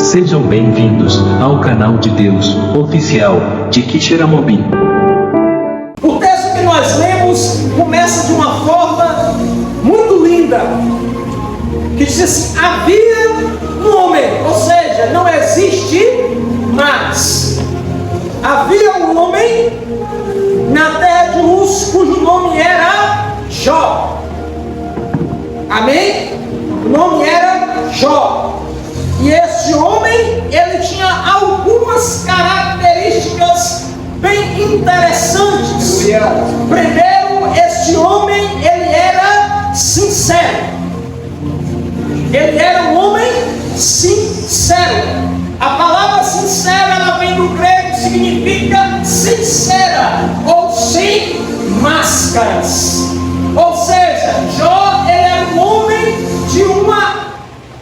Sejam bem-vindos ao canal de Deus oficial de Quixeramobim. O texto que nós lemos começa de uma forma muito linda, que diz assim: havia um homem, ou seja, não existe mais. Havia um homem na terra de Uz, cujo nome era Jó. Amém? O nome era Jó. E esse homem, ele tinha algumas características bem interessantes. Primeiro, esse homem, ele era sincero. Ele era um homem sincero. A palavra sincero, ela vem do grego, significa sincera ou sem máscaras. Ou seja, Jó, ele era um homem de uma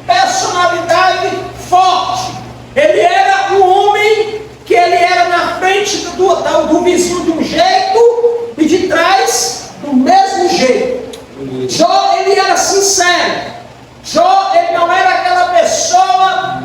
personalidade forte. Ele era um homem que ele era na frente do vizinho de um jeito e de trás do mesmo jeito. Jó, ele era sincero. Jó, ele não era aquela pessoa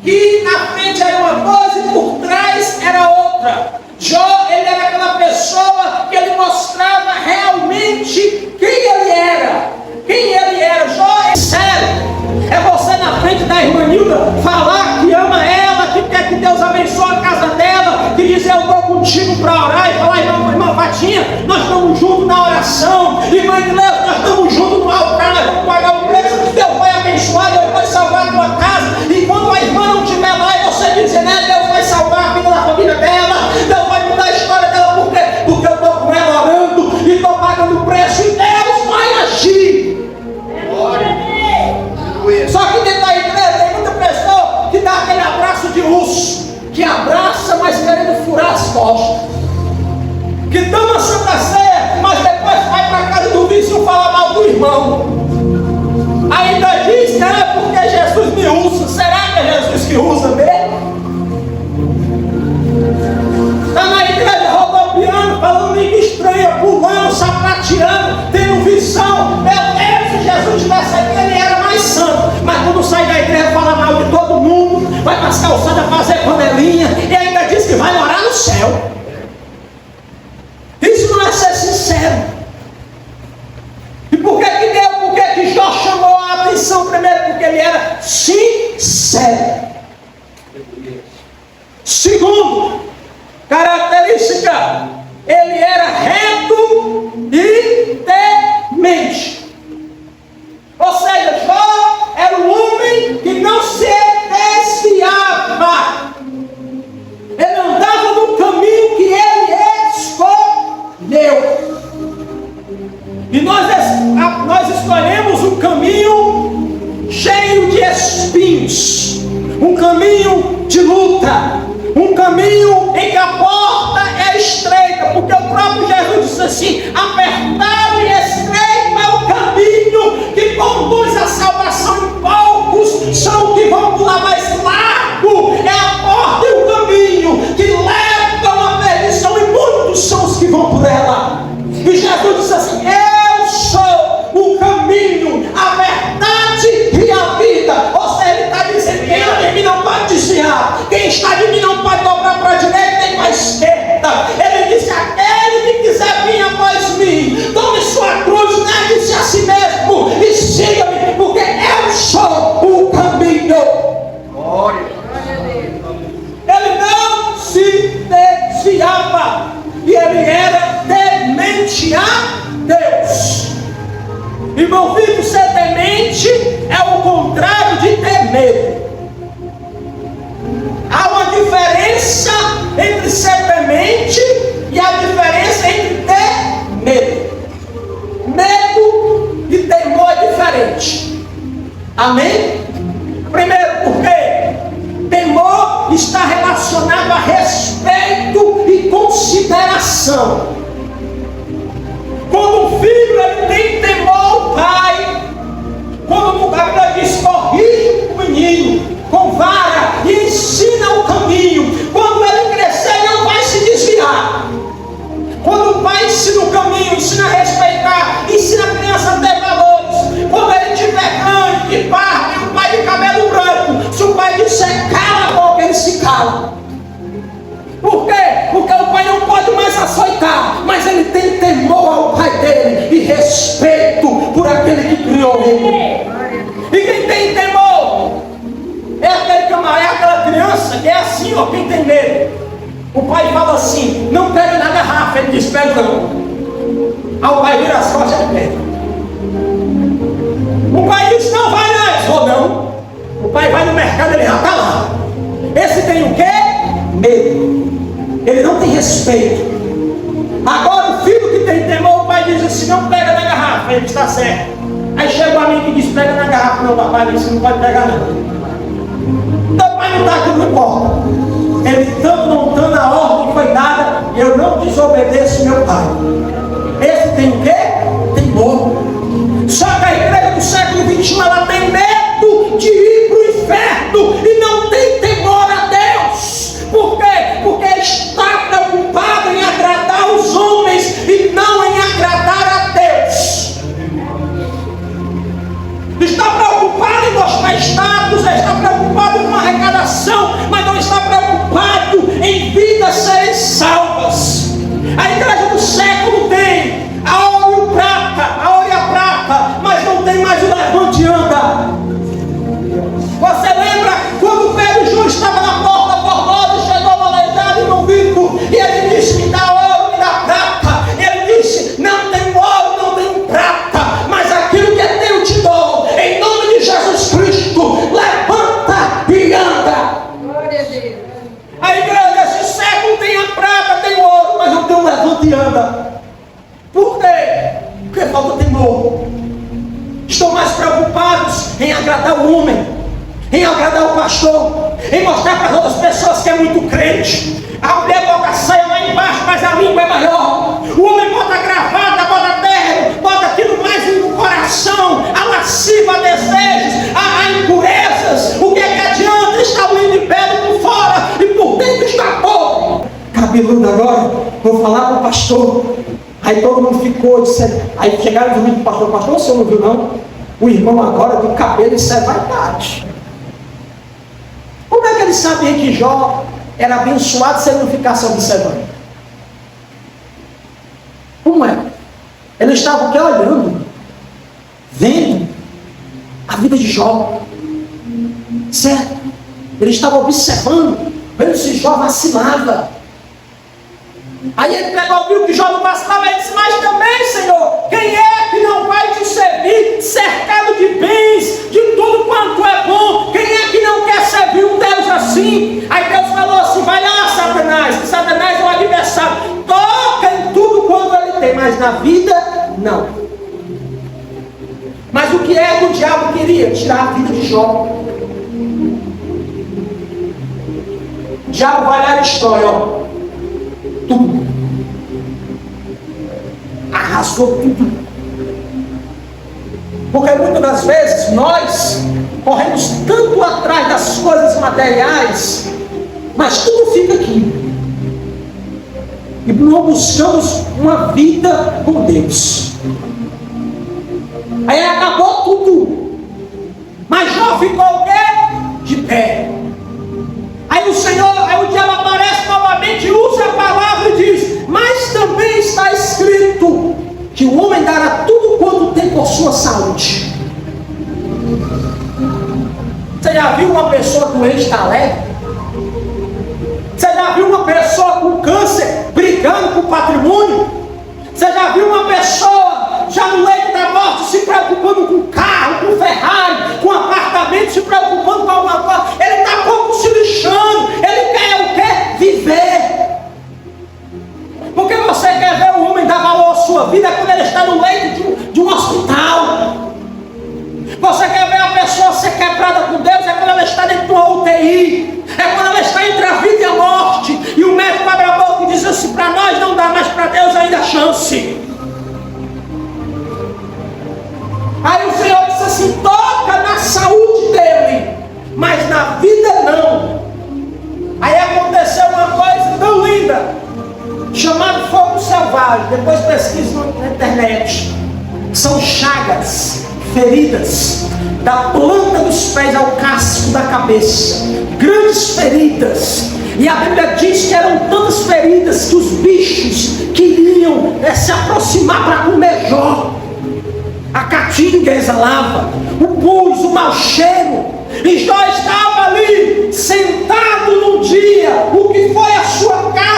que na frente era uma coisa e por trás era outra. Jó, ele era aquela pessoa que ele mostrava realmente quem ele era. Quem ele era. Jó é sério. É você na frente da irmã Nilda falar que ama ela, que quer que Deus abençoe a casa dela, que diz: eu estou contigo para orar, e falar: irmã Fatinha, nós estamos juntos na oração, irmã Inglesa, nós estamos juntos no altar, nós vamos pagar o preço, Deus vai abençoar, Deus vai salvar a tua casa. E quando a irmã não estiver lá e você dizer, né, Deus vai salvar a vida da família dela, Deus vai mudar a história dela, porque eu estou com ela orando e estou pagando o preço, e Deus vai agir. Só que dentro da igreja tem muita pessoa que dá aquele abraço de urso, que abraça, mas querendo furar as costas, que toma Santa Ceia, mas depois vai para a casa do vizinho falar mal do irmão. Ainda diz que é porque Jesus me usa. Será que é Jesus que usa mesmo? Está na igreja rodopiando, falando língua estranha, pulando, sapateando, tendo visão. Meu Deus, se Jesus tivesse aqui, ele era mais santo. Mas quando sai da igreja, fala mal de todo mundo, vai para as calçadas fazer panelinha e ainda diz que vai morar no céu. Isso não é ser sincero. E por que Jó chamou a atenção? Primeiro, porque ele era sincero. Segundo, característica, ele era reto e temente. Ou seja, Jó era um homem que não se desviava. Ele andava no caminho que ele escolheu. E nós escolhemos um caminho cheio de espinhos, um caminho de luta, um caminho em que a porta é estreita, porque o próprio Jesus disse assim: apertado e estreito é o caminho que conduz à salvação, e poucos são os que vão pular, mais largo é a porta e o caminho que levam à perdição, e muitos são os que vão por ela. E Jesus disse assim: eu sou o caminho, a verdade e a vida. Ou seja, ele está dizendo: quem anda em mim não pode desviar, quem está de mim não pode dobrar para a direita nem para a esquerda. Ele disse: aquele que quiser vir após mim, tome sua cruz, negue-se a si mesmo e siga-me, porque eu sou o caminho. Ele não se desviava e ele era temente a Deus. Irmão, filho, ser temente é o contrário de ter medo. Há uma diferença entre ser temente e a diferença entre ter medo. Medo e temor é diferente. Amém? Primeiro, porque temor está relacionado a respeito e consideração. Quando o filho ele tem temor ao pai, quando a Bíblia diz: corrige o menino com vara e ensina o caminho, quando ele crescer ele não vai se desviar. Quando o pai ensina o caminho, ensina a respeitar, ensina a criança a ter valores, quando ele estiver grande, que parte, O pai fala assim: não pega na garrafa. Ele diz: pega não. Aí o pai vira as costas e pega. O pai diz: não vai mais. Ou não. O pai vai no mercado, ele já está lá. Esse tem o quê? Medo. Ele não tem respeito. Agora o filho que tem temor, o pai diz assim: não pega na garrafa. Ele está certo. Aí chega o amigo e diz: pega na garrafa. Não, papai disse: não pode pegar não. Então o pai não está aqui, não importa. Ele estando montando a ordem que foi dada, eu não desobedeço meu pai. Esse tem o quê? Temor. Só que a igreja do século XXI, ela tem medo de ir para o inferno e não tem temor a Deus. Por quê? Porque está preocupado em agradar os homens e não em agradar a Deus. Está preocupado em mostrar status, está preocupado com arrecadação, mas não está preocupado em vidas serem salvas. A igreja do século tem a ouro e a prata, mas não tem mais o levante e anda. Você lembra quando Pedro Júnior estava na porta formosa e chegou o aleijado e não vivo, e ele disse: me dá ouro, me dá prata. E ele disse: não tenho ouro, não tenho prata, mas aquilo que é teu te dou. Em nome de Jesus Cristo, levanta e anda. Glória a Deus. A igreja desse século tem a prata, tem o ouro, mas não tem o levanta e anda. Por quê? Porque falta temor. Estão mais preocupados em agradar o homem, em agradar o pastor, em mostrar para as outras pessoas que é muito crente. A mulher bota a saia lá embaixo, mas a língua é maior. O homem bota a gravata, bota terno, bota aquilo mais no coração, a lasciva, a desejos, a impurezas. O que é que adianta? Está o de pé por fora e por dentro está podre. Cabeludo agora, vou falar para o pastor. Aí todo mundo ficou, disse, aí chegaram e viram para o pastor: o senhor não viu não? O irmão agora do cabelo, isso é vaidade. Como é que ele sabia que Jó era abençoado se ele não ficasse observando? Como é? Ele estava o quê? Olhando, vendo a vida de Jó, certo? Ele estava observando, vendo se Jó vacilava. Aí ele pegou, viu que Jó não vacilava e disse: mas também, Senhor, quem é que não vai te servir, cercado de bens, de tudo quanto é bom? Quem é que não quer servir um Deus assim? Aí Deus falou assim: vai lá, Satanás, que Satanás é o adversário, toca em tudo quanto ele tem, mas na vida, não. Mas o que é que o diabo queria? Tirar a vida de Jó. O diabo vai lá na história, ó. Tudo. Arrasou tudo. Porque muitas das vezes nós corremos tanto atrás das coisas materiais, mas tudo fica aqui. E não buscamos uma vida com Deus. Aí acabou tudo. Mas Jó ficou o quê? De pé. Aí o Senhor, aí o diabo aparece novamente, usa a palavra e diz: mas também está escrito que o homem dará tudo quanto tem por sua saúde. Você já viu uma pessoa doente estar alegre? Você já viu uma pessoa com câncer brigando com o patrimônio? Você já viu uma pessoa já no leito da morte se preocupando com carro, com Ferrari, com apartamento, se preocupando com alguma coisa? Ele está pouco se lixando. Ele quer o quê? Viver. Porque você quer ver o homem dar valor à sua vida quando ele está no leito de um hospital. Você quer ver a pessoa ser quebrada com Deus é quando ela está dentro de uma UTI. É quando ela está entre a vida e a morte. E o médico abre a boca e diz assim: para nós não dá, mas para Deus ainda há chance. Aí o Senhor disse assim: toca na saúde dele, mas na vida não. Aí aconteceu uma coisa tão linda, chamada fogo selvagem. Depois pesquisa na internet. São chagas, feridas, da planta dos pés ao casco da cabeça, grandes feridas. E a Bíblia diz que eram tantas feridas que os bichos queriam se aproximar para comer Jó. A caatinga exalava, o pus, o mau cheiro. E Jó estava ali, sentado num dia, o que foi a sua casa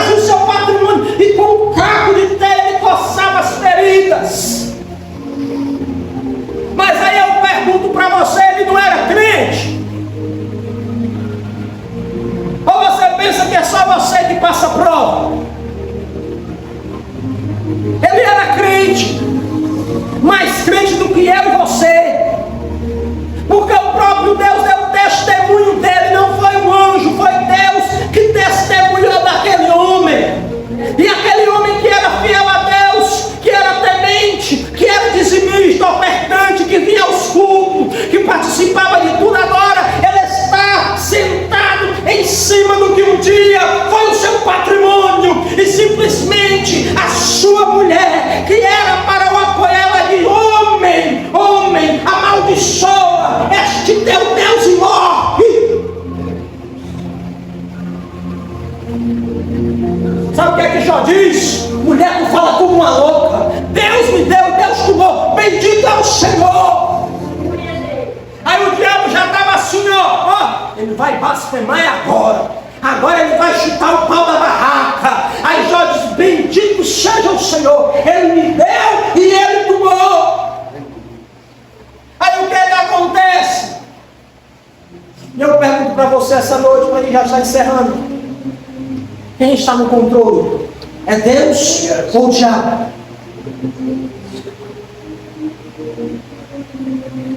que passa prova. Ele era crente, mais crente do que eu e você, porque o próprio Deus deu o testemunho dele, não foi um anjo, foi Deus que testemunhou daquele homem. E aquele homem que era fiel a Deus, que era temente, que era dizimista, ofertante, que vinha aos cultos, que participava de tudo, agora ele está sentado em cima do que um dia foi o seu patrimônio, e simplesmente a sua mulher, que era para o apoiar, ela diz: homem, homem, amaldiçoa este teu Deus e morre. Sabe o que é que Jó diz? Mulher, tu fala como uma louca. Deus me deu, Deus tomou. Bendito é o Senhor. Aí o diabo já estava assim, ó, ele vai blasfemar agora. Agora ele vai chutar o pau da barraca. Aí Jó diz: bendito seja o Senhor. Ele me deu e ele tomou. Aí o que acontece? E eu pergunto para você essa noite, para a gente já estar encerrando: quem está no controle? É Deus ou o diabo?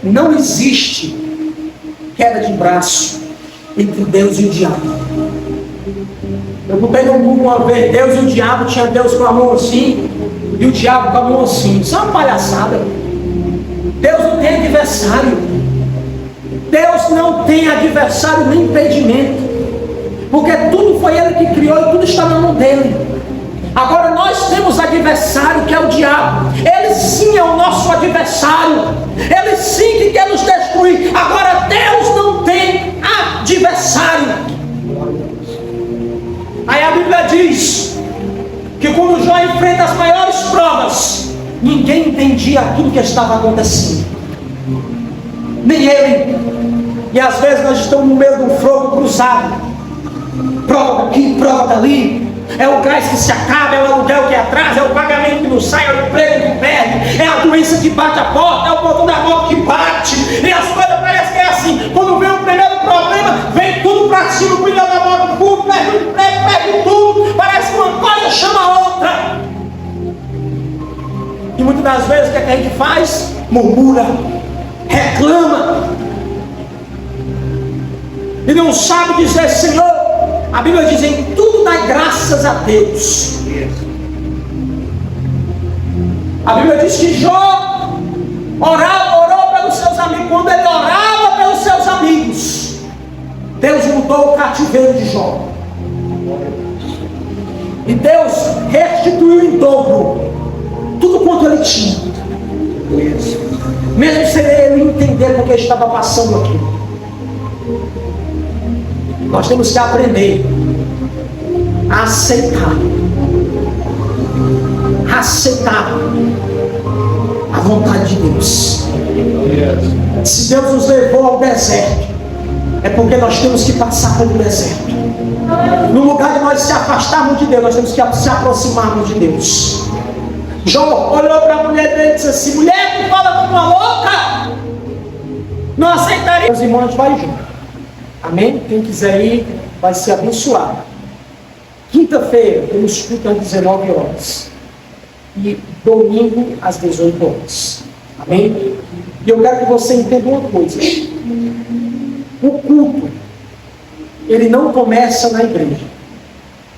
Não existe queda de braço entre Deus e o diabo. Eu botei no Google uma vez: Deus e o diabo, tinha Deus com a mão assim e o diabo com a mão assim. Isso é uma palhaçada. Deus não tem adversário. Deus não tem adversário nem impedimento, porque tudo foi Ele que criou e tudo está na mão dEle. Agora nós temos adversário, que é o diabo. Ele sim é o nosso adversário. Ele sim que quer nos destruir. Agora Deus não tem adversário. Aí a Bíblia diz que quando Jó enfrenta as maiores provas, ninguém entendia aquilo que estava acontecendo, nem ele. E às vezes nós estamos no meio de um fogo cruzado, prova daqui, prova dali. É o gás que se acaba, é o aluguel que atrasa, é o pagamento que não sai, é o emprego que perde, é a doença que bate a porta, é o botão da morte que bate, e as coisas parecem que é assim. Quando vem o primeiro problema, vem tudo para cima, o pneu da moto, tudo, perde o emprego, perde tudo, parece que uma coisa chama a outra. E muitas das vezes o que a gente faz? Murmura, reclama, e não sabe dizer: Senhor, a Bíblia diz: em tudo dai graças a Deus. A Bíblia diz que Jó orou pelos seus amigos. Quando ele orava pelos seus amigos, Deus mudou o cativeiro de Jó. E Deus restituiu em dobro tudo quanto ele tinha, mesmo sem ele entender porque estava passando aquilo. Nós temos que aprender a aceitar a vontade de Deus. Se Deus nos levou ao deserto, é porque nós temos que passar pelo deserto. No lugar de nós se afastarmos de Deus, nós temos que se aproximarmos de Deus. Jó olhou para a mulher dele e disse assim: mulher, tu fala como uma louca, não aceitaria. Meus irmãos, a gente vai junto. Amém? Quem quiser ir vai ser abençoado. Quinta-feira temos culto às 19 horas e domingo às 18 horas. Amém? E eu quero que você entenda uma coisa: o culto, ele não começa na igreja.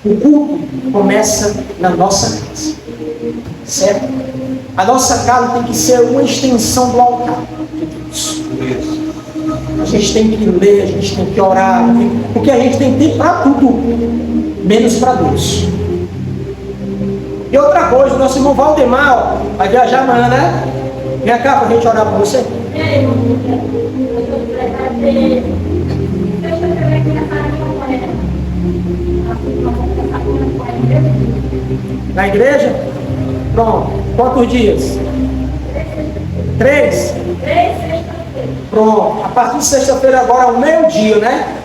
O culto começa na nossa casa, certo? A nossa casa tem que ser uma extensão do altar de Deus. A gente tem que ler, a gente tem que orar, porque a gente tem tempo para tudo, menos para Deus. E outra coisa, o nosso irmão Valdemar, ó, vai viajar amanhã, né? Vem cá para a gente orar por você. Na igreja? Pronto. Quantos dias? 3? Pronto. A partir de sexta-feira agora, ao meio-dia, né?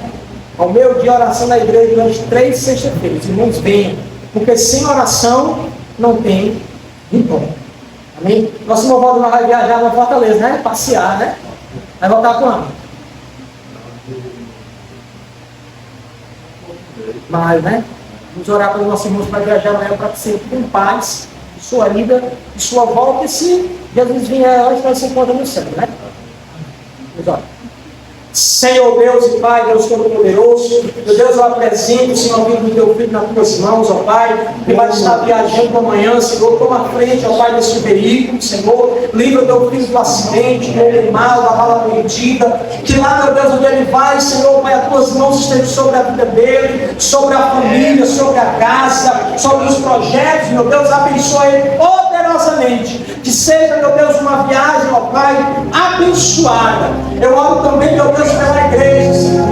Ao meio-dia, oração na igreja durante 3 sexta-feiras. Irmãos, venham. Porque sem oração não tem vitória. Amém? Nosso irmão Valdemar vai viajar na Fortaleza, né? Passear, né? Vai voltar quando? Maio, né? Vamos orar para os nossos irmãos para viajar amanhã, para que seja com paz, sua ida e sua volta. E se Jesus vier antes, nós se encontramos no céu, né? Vamos orar. Senhor Deus e Pai, Deus Todo-Poderoso, meu Deus, eu apresento o Senhor vindo do teu filho nas tuas mãos, ó Pai, que vai estar viajando amanhã, Senhor, toma a frente, ó Pai, desse veículo, Senhor, livra o teu filho do acidente, do animal, da bala perdida, que lá, meu Deus, onde ele vai, Senhor, Pai, as tuas mãos estejam sobre a vida dele, sobre a família, sobre a casa, sobre os projetos, meu Deus, abençoa ele poderosamente, que seja, meu Deus, uma viagem, ó Pai, abençoada. Eu oro também, meu Deus, pela igreja, Senhor.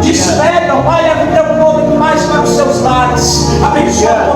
Despega, ó Pai, leva o teu povo mais para os seus lares. Abençoa